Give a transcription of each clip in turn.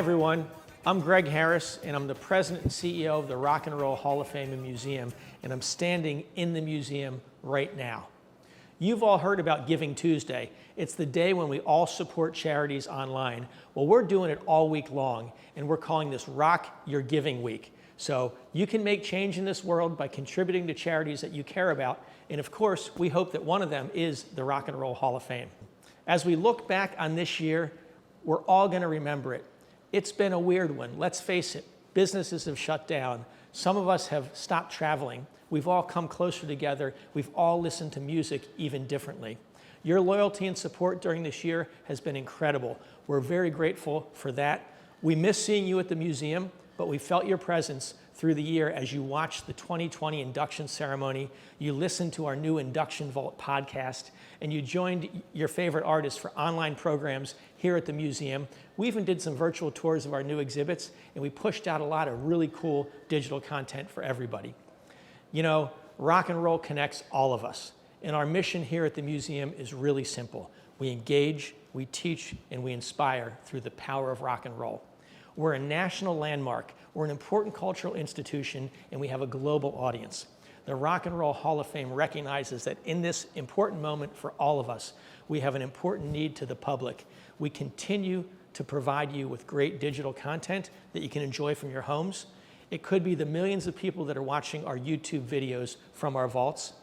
everyone. I'm Greg Harris, and I'm the president and CEO of the Rock and Roll Hall of Fame and Museum, and I'm standing in the museum right now. You've all heard about Giving Tuesday. It's the day when we all support charities online. Well, we're doing it all week long, and we're calling this Rock Your Giving Week. So you can make change in this world by contributing to charities that you care about, and of course, we hope that one of them is the Rock and Roll Hall of Fame. As we look back on this year, we're all going to remember it. It's been a weird one. Let's face it, businesses have shut down. Some of us have stopped traveling. We've all come closer together. We've all listened to music even differently. Your loyalty and support during this year has been incredible. We're very grateful for that. We miss seeing you at the museum, but we felt your presence through the year as you watched the 2020 induction ceremony, you listened to our new Induction Vault podcast, and you joined your favorite artists for online programs here at the museum. We even did some virtual tours of our new exhibits, and we pushed out a lot of really cool digital content for everybody. You know, rock and roll connects all of us, and our mission here at the museum is really simple. We engage, we teach, and we inspire through the power of rock and roll. We're a national landmark, we're an important cultural institution, and we have a global audience. The Rock and Roll Hall of Fame recognizes that in this important moment for all of us, we have an important need to the public. We continue to provide you with great digital content that you can enjoy from your homes. It could be the millions of people that are watching our YouTube videos from our vaults.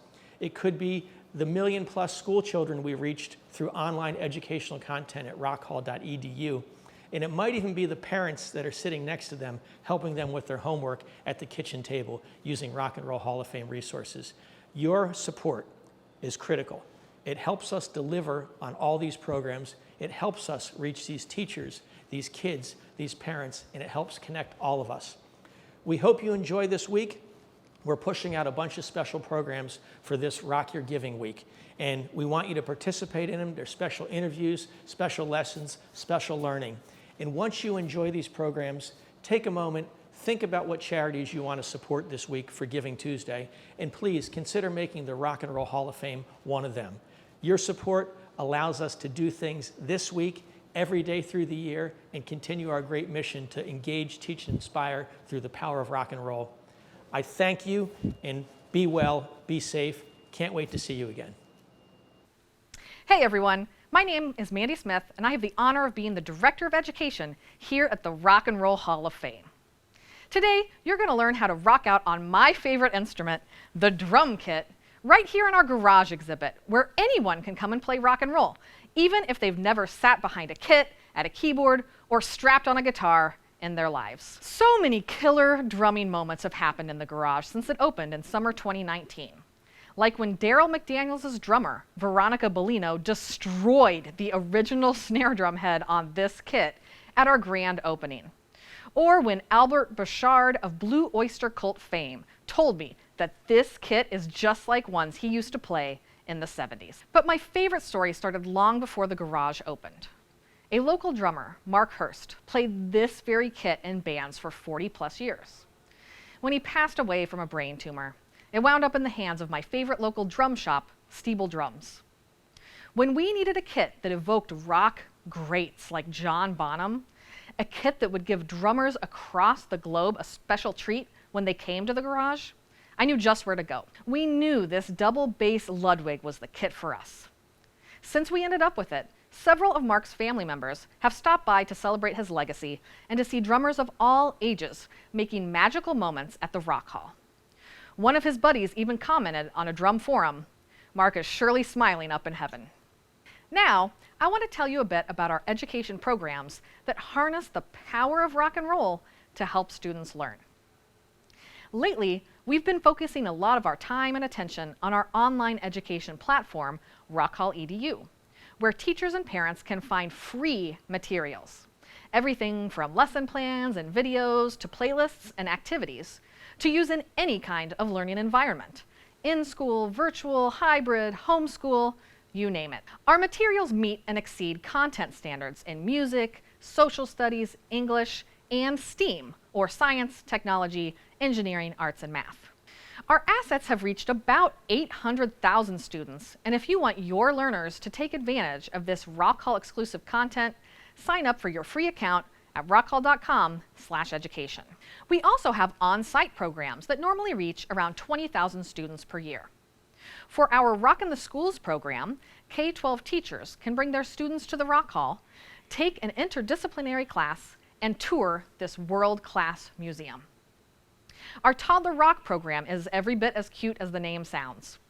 It could be the million-plus school children we reached through online educational content at rockhall.edu. And it might even be the parents that are sitting next to them, helping them with their homework at the kitchen table using Rock and Roll Hall of Fame resources. Your support is critical. It helps us deliver on all these programs. It helps us reach these teachers, these kids, these parents, and it helps connect all of us. We hope you enjoy this week. We're pushing out a bunch of special programs for this Rock Your Giving Week, and we want you to participate in them. There's special interviews, special lessons, special learning. And once you enjoy these programs, take a moment, think about what charities you want to support this week for Giving Tuesday, and please consider making the Rock and Roll Hall of Fame one of them. Your support allows us to do things this week, every day through the year, and continue our great mission to engage, teach, and inspire through the power of rock and roll. I thank you, and be well, be safe. Can't wait to see you again. Hey everyone, my name is Mandy Smith, and I have the honor of being the Director of Education here at the Rock and Roll Hall of Fame. Today, you're going to learn how to rock out on my favorite instrument, the drum kit, right here in our garage exhibit, where anyone can come and play rock and roll, even if they've never sat behind a kit, at a keyboard, or strapped on a guitar in their lives. So many killer drumming moments have happened in the garage since it opened in summer 2019. Like when Daryl McDaniels' drummer, Veronica Bellino, destroyed the original snare drum head on this kit at our grand opening. Or when Albert Bouchard of Blue Oyster Cult fame told me that this kit is just like ones he used to play in the 70s. But my favorite story started long before the garage opened. A local drummer, Mark Hurst, played this very kit in bands for 40+ years. When he passed away from a brain tumor, it wound up in the hands of my favorite local drum shop, Steeble Drums. When we needed a kit that evoked rock greats like John Bonham, a kit that would give drummers across the globe a special treat when they came to the garage, I knew just where to go. We knew this double bass Ludwig was the kit for us. Since we ended up with it, several of Mark's family members have stopped by to celebrate his legacy and to see drummers of all ages making magical moments at the Rock Hall. One of his buddies even commented on a drum forum, "Mark is surely smiling up in heaven." Now, I want to tell you a bit about our education programs that harness the power of rock and roll to help students learn. Lately, we've been focusing a lot of our time and attention on our online education platform, Rock Hall EDU, where teachers and parents can find free materials. Everything from lesson plans and videos to playlists and activities to use in any kind of learning environment. In-school, virtual, hybrid, homeschool, you name it. Our materials meet and exceed content standards in music, social studies, English, and STEAM, or science, technology, engineering, arts, and math. Our assets have reached about 800,000 students, and if you want your learners to take advantage of this Rock Hall exclusive content, sign up for your free account at rockhall.com/education. We also have on-site programs that normally reach around 20,000 students per year. For our Rock in the Schools program, K-12 teachers can bring their students to the Rock Hall, take an interdisciplinary class, and tour this world-class museum. Our Toddler Rock program is every bit as cute as the name sounds.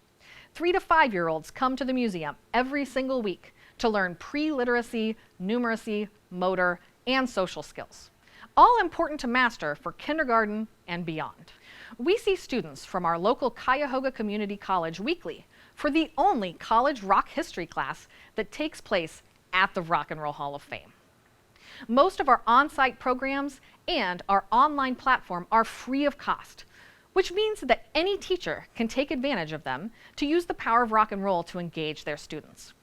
3 to 5-year-olds come to the museum every single week to learn pre-literacy, numeracy, motor, and social skills, all important to master for kindergarten and beyond. We see students from our local Cuyahoga Community College weekly for the only college rock history class that takes place at the Rock and Roll Hall of Fame. Most of our on-site programs and our online platform are free of cost, which means that any teacher can take advantage of them to use the power of rock and roll to engage their students.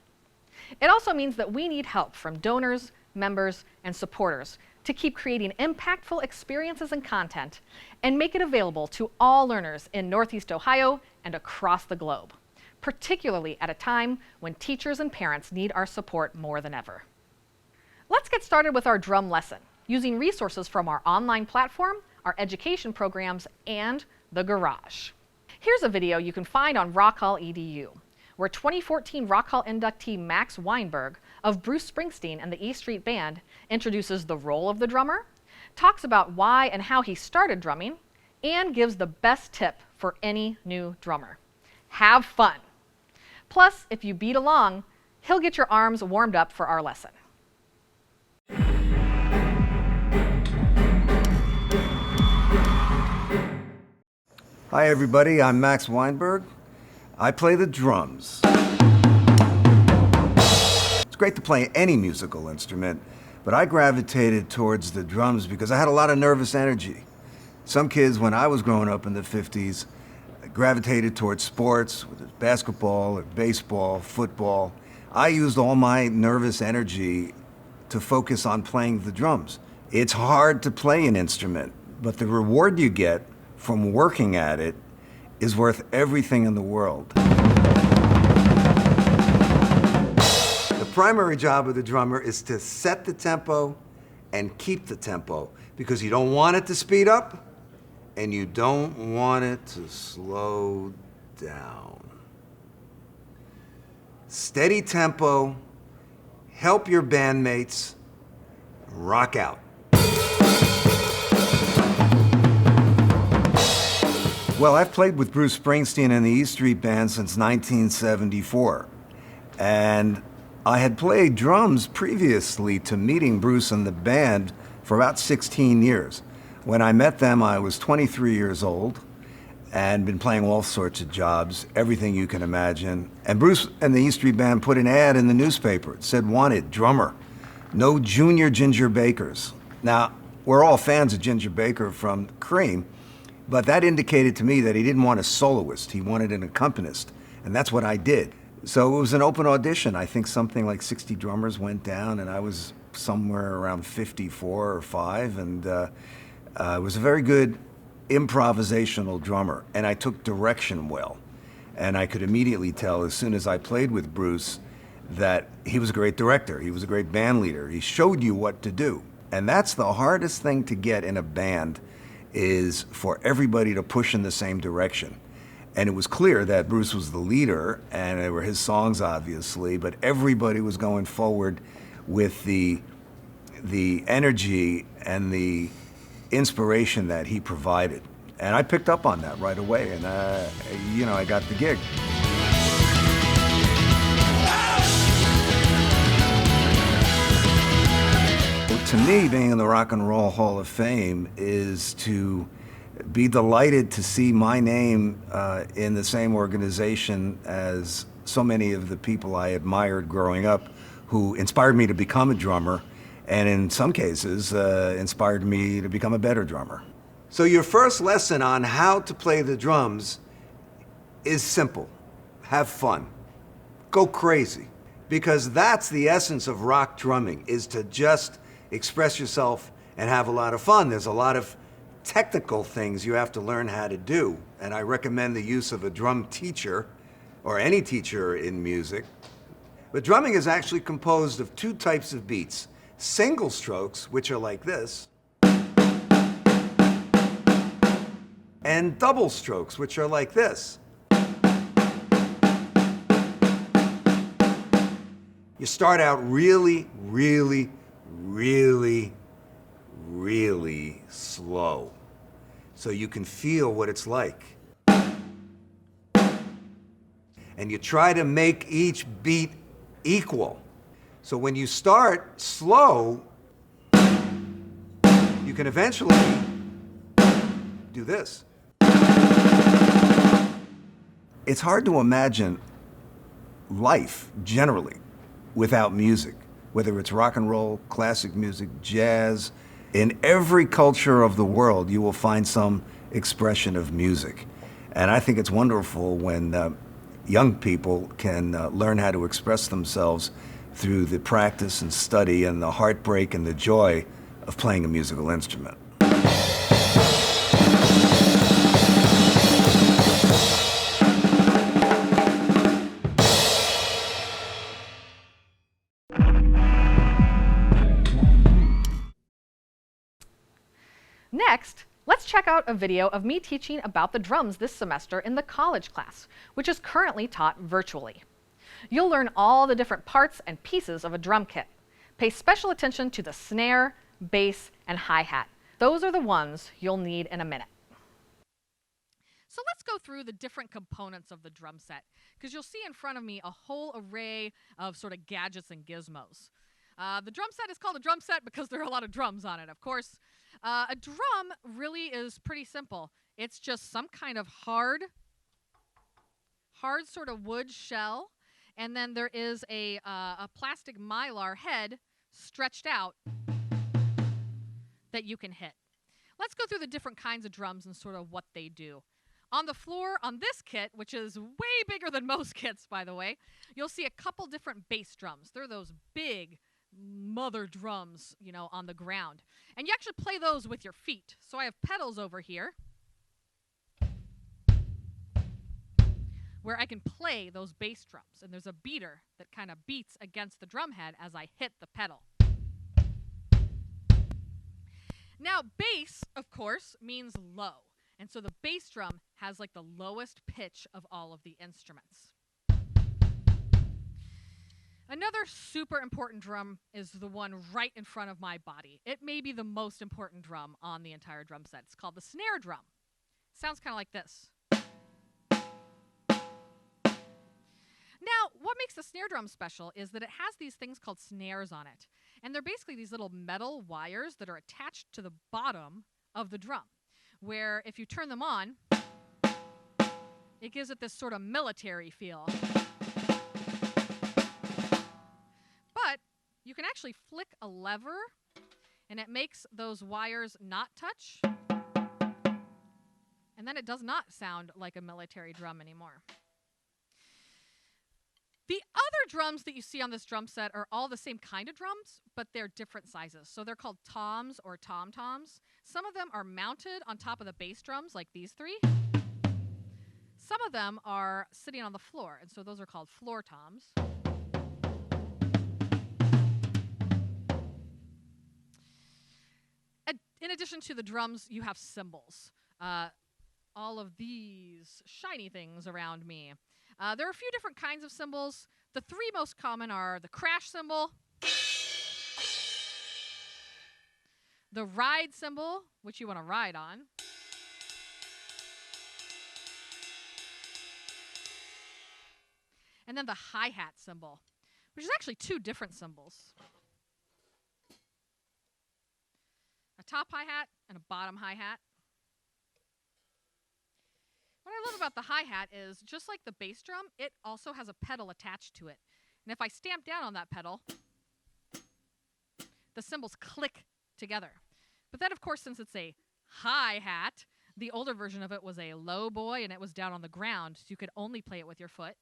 It also means that we need help from donors, members, and supporters to keep creating impactful experiences and content and make it available to all learners in Northeast Ohio and across the globe, particularly at a time when teachers and parents need our support more than ever. Let's get started with our drum lesson, using resources from our online platform, our education programs, and the garage. Here's a video you can find on Rock Hall EDU, where 2014 Rock Hall inductee Max Weinberg of Bruce Springsteen and the E Street Band introduces the role of the drummer, talks about why and how he started drumming, and gives the best tip for any new drummer: have fun. Plus, if you beat along, he'll get your arms warmed up for our lesson. Hi everybody, I'm Max Weinberg. I play the drums. It's great to play any musical instrument, but I gravitated towards the drums because I had a lot of nervous energy. Some kids, when I was growing up in the 50s, gravitated towards sports, whether it's basketball or baseball, football. I used all my nervous energy to focus on playing the drums. It's hard to play an instrument, but the reward you get from working at it is worth everything in the world. The primary job of the drummer is to set the tempo and keep the tempo, because you don't want it to speed up and you don't want it to slow down. Steady tempo, help your bandmates, rock out. Well, I've played with Bruce Springsteen and the E Street Band since 1974. And I had played drums previously to meeting Bruce and the band for about 16 years. When I met them, I was 23 years old and been playing all sorts of jobs, everything you can imagine. And Bruce and the E Street Band put an ad in the newspaper. It said, "Wanted, drummer, no junior Ginger Bakers." Now, we're all fans of Ginger Baker from Cream, but that indicated to me that he didn't want a soloist, he wanted an accompanist, and that's what I did. So it was an open audition. I think something like 60 drummers went down, and I was somewhere around 54 or 5, and I was a very good improvisational drummer, and I took direction well. And I could immediately tell as soon as I played with Bruce that he was a great director, he was a great band leader, he showed you what to do. And that's the hardest thing to get in a band, is for everybody to push in the same direction. And it was clear that Bruce was the leader, and they were his songs obviously, but everybody was going forward with the energy and the inspiration that he provided. And I picked up on that right away, and I got the gig. To me, being in the Rock and Roll Hall of Fame is to be delighted to see my name in the same organization as so many of the people I admired growing up, who inspired me to become a drummer, and in some cases inspired me to become a better drummer. So your first lesson on how to play the drums is simple. Have fun. Go crazy. Because that's the essence of rock drumming, is to just express yourself and have a lot of fun. There's a lot of technical things you have to learn how to do, and I recommend the use of a drum teacher or any teacher in music. But drumming is actually composed of 2 types of beats. single strokes, which are like this, and double strokes, which are like this. You start out really, really, really, really slow, so you can feel what it's like. And you try to make each beat equal. So when you start slow, you can eventually do this. It's hard to imagine life generally without music, whether it's rock and roll, classic music, jazz. In every culture of the world, you will find some expression of music. And I think it's wonderful when young people can learn how to express themselves through the practice and study and the heartbreak and the joy of playing a musical instrument. Next, let's check out a video of me teaching about the drums this semester in the college class, which is currently taught virtually. You'll learn all the different parts and pieces of a drum kit. Pay special attention to the snare, bass, and hi-hat. Those are the ones you'll need in a minute. So let's go through the different components of the drum set, because you'll see in front of me a whole array of sort of gadgets and gizmos. The drum set is called a drum set because there are a lot of drums on it, of course. A drum really is pretty simple. It's just some kind of hard sort of wood shell, and then there is a plastic mylar head stretched out that you can hit. Let's go through the different kinds of drums and sort of what they do. On the floor, on this kit, which is way bigger than most kits, by the way, you'll see a couple different bass drums. They're those big mother drums, you know, on the ground. And you actually play those with your feet. So I have pedals over here where I can play those bass drums. And there's a beater that kind of beats against the drum head as I hit the pedal. Now, bass, of course, means low. And so the bass drum has like the lowest pitch of all of the instruments. Another super important drum is the one right in front of my body. It may be the most important drum on the entire drum set. It's called the snare drum. Sounds kind of like this. Now, what makes the snare drum special is that it has these things called snares on it. And they're basically these little metal wires that are attached to the bottom of the drum, where if you turn them on, it gives it this sort of military feel. But you can actually flick a lever, and it makes those wires not touch. And then it does not sound like a military drum anymore. The other drums that you see on this drum set are all the same kind of drums, but they're different sizes. So they're called toms or tom-toms. Some of them are mounted on top of the bass drums, like these three. Some of them are sitting on the floor, and so those are called floor toms. In addition to the drums, you have cymbals. All of these shiny things around me. There are a few different kinds of cymbals. The three most common are the crash cymbal, the ride cymbal, which you want to ride on, and then the hi-hat cymbal, which is actually two different cymbals. A top hi-hat and a bottom hi-hat. What I love about the hi-hat is, just like the bass drum, it also has a pedal attached to it. And if I stamp down on that pedal, the cymbals click together. But then, of course, since it's a hi-hat, the older version of it was a low boy, and it was down on the ground, so you could only play it with your foot.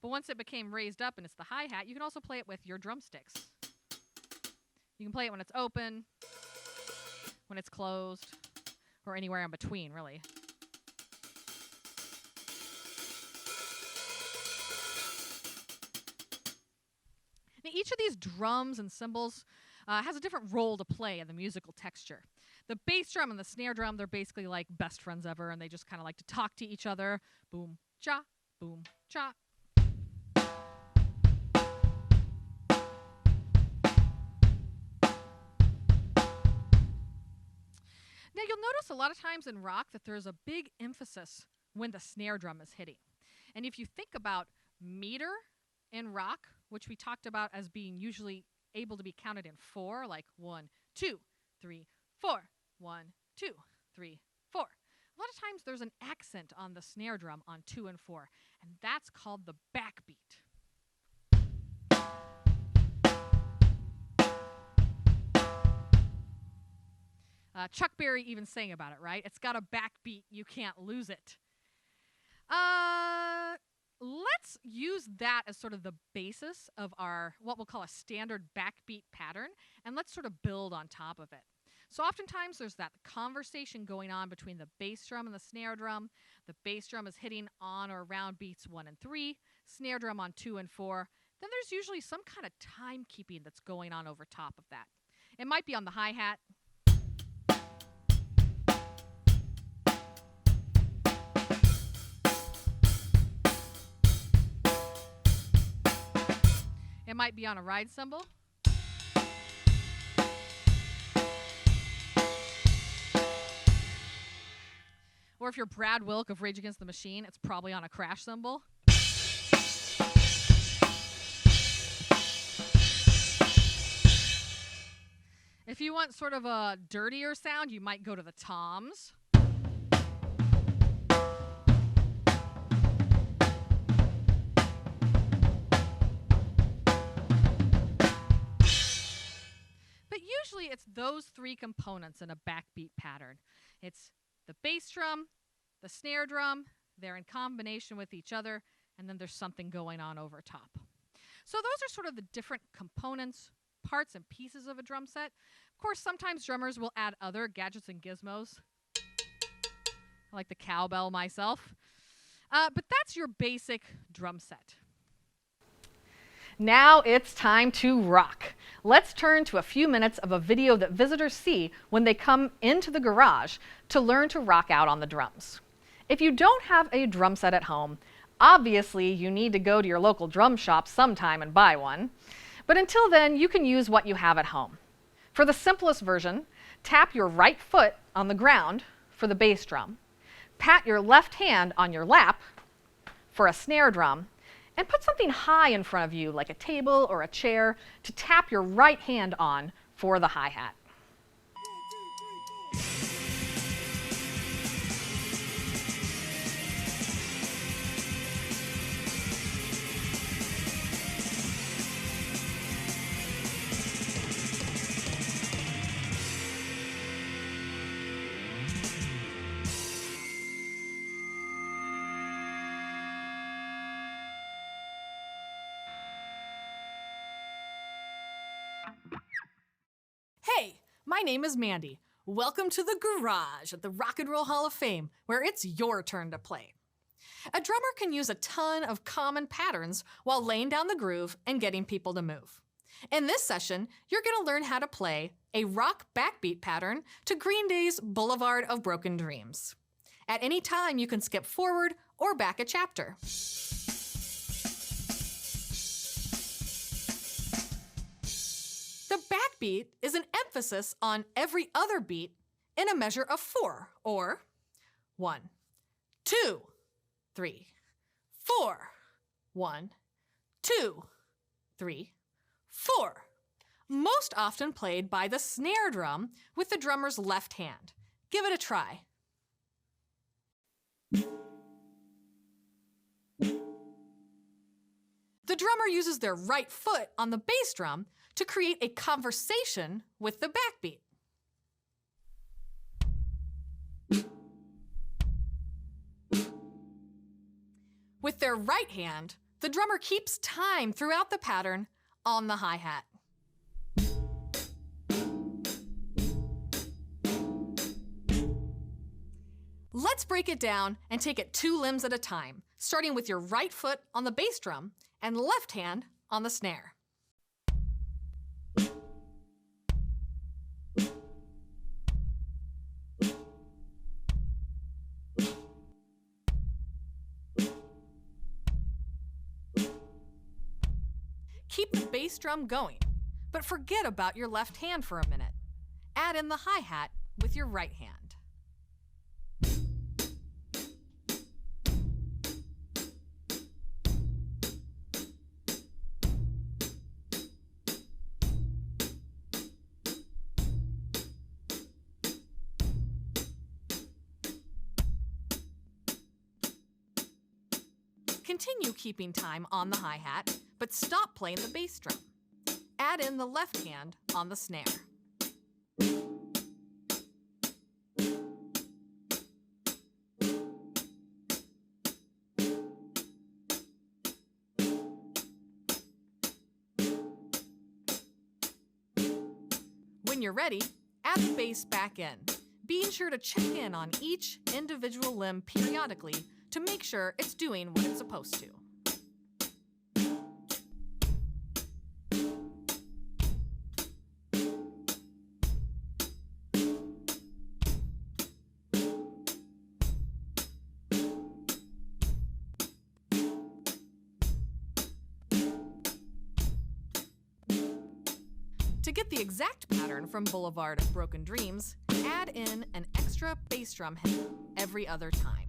But once it became raised up and it's the hi-hat, you can also play it with your drumsticks. You can play it when it's open, when it's closed, or anywhere in between, really. Now, each of these drums and cymbals has a different role to play in the musical texture. The bass drum and the snare drum, they're basically like best friends ever, and they just kind of like to talk to each other. Boom, cha, boom, cha. Now you'll notice a lot of times in rock that there's a big emphasis when the snare drum is hitting. And if you think about meter in rock, which we talked about as being usually able to be counted in 4, like 1, 2, 3, 4, 1, 2, 3, 4. A lot of times there's an accent on the snare drum on 2 and 4, and that's called the backbeat. Chuck Berry even sang about it, right? It's got a backbeat, you can't lose it. Let's use that as sort of the basis of our, what we'll call a standard backbeat pattern, and let's sort of build on top of it. So oftentimes there's that conversation going on between the bass drum and the snare drum. The bass drum is hitting on or around beats 1 and 3, snare drum on 2 and 4. Then there's usually some kind of timekeeping that's going on over top of that. It might be on the hi-hat. It might be on a ride cymbal. Or if you're Brad Wilk of Rage Against the Machine, it's probably on a crash cymbal. If you want sort of a dirtier sound, you might go to the toms. But usually it's those 3 components in a backbeat pattern. It's the bass drum, the snare drum, they're in combination with each other, and then there's something going on over top. So those are sort of the different components, parts, and pieces of a drum set. Of course, sometimes drummers will add other gadgets and gizmos. I like the cowbell myself. But that's your basic drum set. Now it's time to rock. Let's turn to a few minutes of a video that visitors see when they come into the garage to learn to rock out on the drums. If you don't have a drum set at home, obviously you need to go to your local drum shop sometime and buy one. But until then, you can use what you have at home. For the simplest version, tap your right foot on the ground for the bass drum, pat your left hand on your lap for a snare drum, and put something high in front of you, like a table or a chair, to tap your right hand on for the hi-hat. Hey, my name is Mandy. Welcome to the garage at the Rock and Roll Hall of Fame, where it's your turn to play. A drummer can use a ton of common patterns while laying down the groove and getting people to move. In this session, you're going to learn how to play a rock backbeat pattern to Green Day's Boulevard of Broken Dreams. At any time, you can skip forward or back a chapter. The backbeat is an emphasis on every other beat in a measure of 4, or 1, 2, 3, 4, 1, 2, 3, 4. Most often played by the snare drum with the drummer's left hand. Give it a try. The drummer uses their right foot on the bass drum to create a conversation with the backbeat. With their right hand, the drummer keeps time throughout the pattern on the hi-hat. Let's break it down and take it 2 limbs at a time, starting with your right foot on the bass drum and left hand on the snare. Keep the bass drum going, but forget about your left hand for a minute. Add in the hi-hat with your right hand. Continue keeping time on the hi-hat, but stop playing the bass drum. Add in the left hand on the snare. When you're ready, add the bass back in, being sure to check in on each individual limb periodically to make sure it's doing what it's supposed to. To get the exact pattern from Boulevard of Broken Dreams, add in an extra bass drum hit every other time.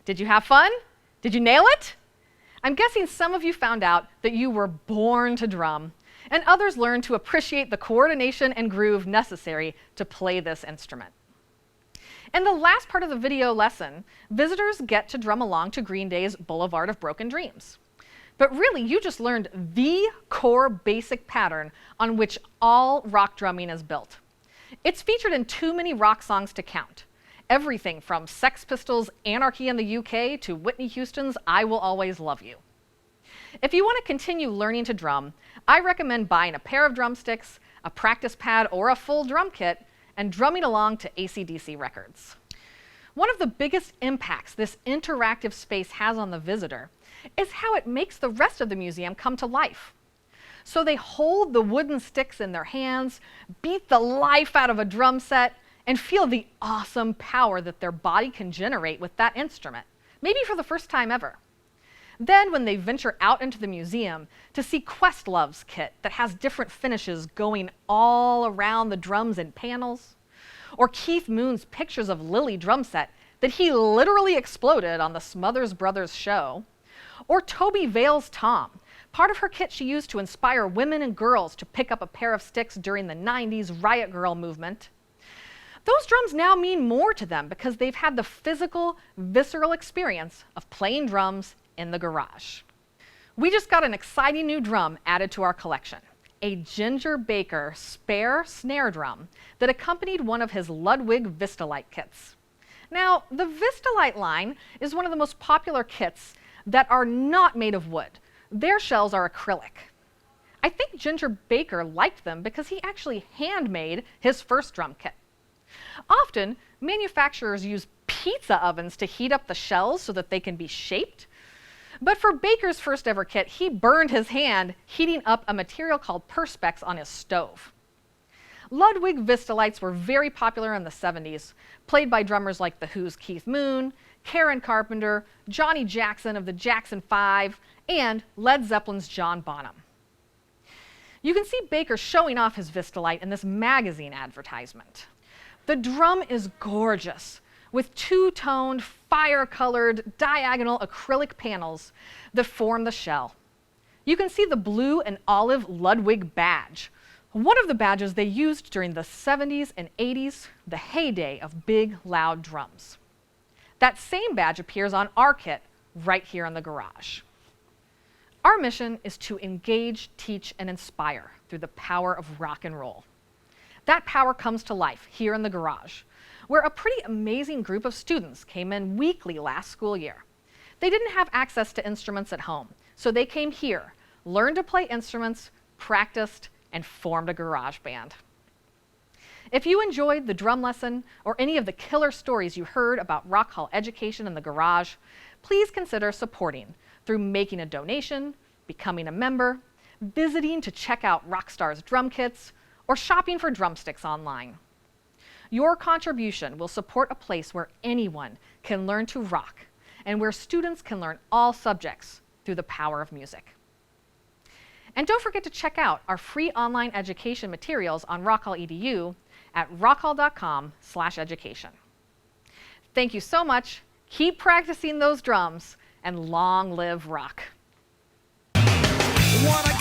Did you have fun? Did you nail it? I'm guessing some of you found out that you were born to drum, and others learned to appreciate the coordination and groove necessary to play this instrument. In the last part of the video lesson, visitors get to drum along to Green Day's Boulevard of Broken Dreams. But really, you just learned the core basic pattern on which all rock drumming is built. It's featured in too many rock songs to count. Everything from Sex Pistols' Anarchy in the UK to Whitney Houston's I Will Always Love You. If you want to continue learning to drum, I recommend buying a pair of drumsticks, a practice pad, or a full drum kit, and drumming along to AC/DC records. One of the biggest impacts this interactive space has on the visitor is how it makes the rest of the museum come to life. So they hold the wooden sticks in their hands, beat the life out of a drum set, and feel the awesome power that their body can generate with that instrument, maybe for the first time ever. Then when they venture out into the museum to see Questlove's kit that has different finishes going all around the drums and panels, or Keith Moon's pictures of Lily drum set that he literally exploded on the Smothers Brothers show, or Toby Vale's tom, part of her kit she used to inspire women and girls to pick up a pair of sticks during the 90s Riot Girl movement. Those drums now mean more to them because they've had the physical, visceral experience of playing drums in the garage. We just got an exciting new drum added to our collection, a Ginger Baker spare snare drum that accompanied one of his Ludwig Vistalite kits. Now, the Vistalite line is one of the most popular kits that are not made of wood. Their shells are acrylic. I think Ginger Baker liked them because he actually handmade his first drum kit. Often, manufacturers use pizza ovens to heat up the shells so that they can be shaped. But for Baker's first ever kit, he burned his hand heating up a material called perspex on his stove. Ludwig Vistalites were very popular in the 70s, played by drummers like The Who's Keith Moon, Karen Carpenter, Johnny Jackson of the Jackson 5, and Led Zeppelin's John Bonham. You can see Baker showing off his Vistalite in this magazine advertisement. The drum is gorgeous, with two-toned, fire-colored, diagonal acrylic panels that form the shell. You can see the blue and olive Ludwig badge, one of the badges they used during the 70s and 80s, the heyday of big, loud drums. That same badge appears on our kit right here in the garage. Our mission is to engage, teach, and inspire through the power of rock and roll. That power comes to life here in the garage, where a pretty amazing group of students came in weekly last school year. They didn't have access to instruments at home, so they came here, learned to play instruments, practiced, and formed a garage band. If you enjoyed the drum lesson or any of the killer stories you heard about Rock Hall education in the garage, please consider supporting through making a donation, becoming a member, visiting to check out Rockstar's drum kits, or shopping for drumsticks online. Your contribution will support a place where anyone can learn to rock and where students can learn all subjects through the power of music. And don't forget to check out our free online education materials on Rock Hall EDU at rockhall.com/education. Thank you so much. Keep practicing those drums, and long live rock. What I